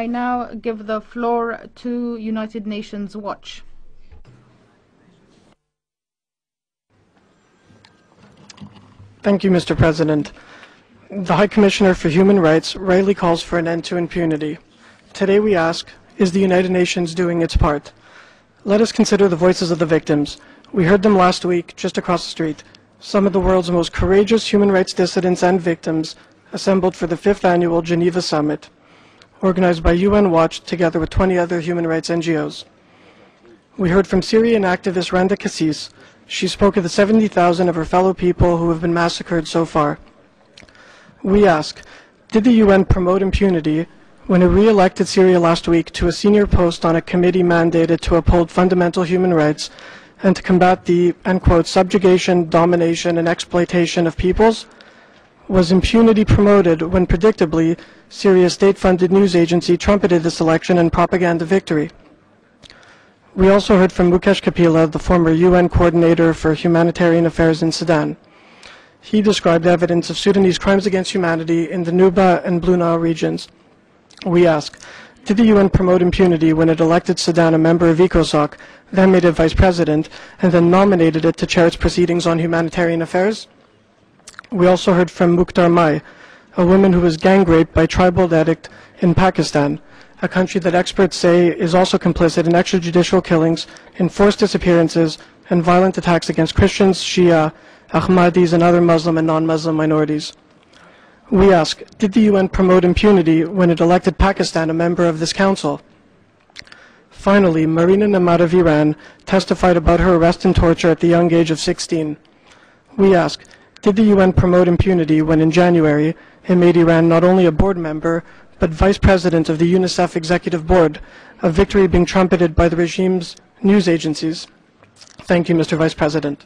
I now give the floor to United Nations Watch. Thank you, Mr. President. The High Commissioner for Human Rights rightly calls for an end to impunity. Today we ask, is the United Nations doing its part? Let us consider the voices of the victims. We heard them last week, just across the street. Some of the world's most courageous human rights dissidents and victims assembled for the 5th Annual Geneva Summit, organized by UN Watch together with 20 other human rights NGOs. We heard from Syrian activist Randa Kassis. She spoke of the 70,000 of her fellow people who have been massacred so far. We ask, did the UN promote impunity when it re-elected Syria last week to a senior post on a committee mandated to uphold fundamental human rights and to combat the, end quote, subjugation, domination, and exploitation of peoples? Was impunity promoted when, predictably, Syria's state-funded news agency trumpeted this election and propaganda victory? We also heard from Mukesh Kapila, the former UN coordinator for humanitarian affairs in Sudan. He described evidence of Sudanese crimes against humanity in the Nuba and Blue Nile regions. We ask, did the UN promote impunity when it elected Sudan a member of ECOSOC, then made it vice president, and then nominated it to chair its proceedings on humanitarian affairs? We also heard from Mukhtar Mai, a woman who was gang raped by tribal addict in Pakistan, a country that experts say is also complicit in extrajudicial killings, enforced disappearances, and violent attacks against Christians, Shia, Ahmadis, and other Muslim and non-Muslim minorities. We ask, did the UN promote impunity when it elected Pakistan a member of this council? Finally, Marina Namad of Iran testified about her arrest and torture at the young age of 16. We ask, did the UN promote impunity when in January it made Iran not only a board member, but vice president of the UNICEF Executive Board, a victory being trumpeted by the regime's news agencies? Thank you, Mr. Vice President.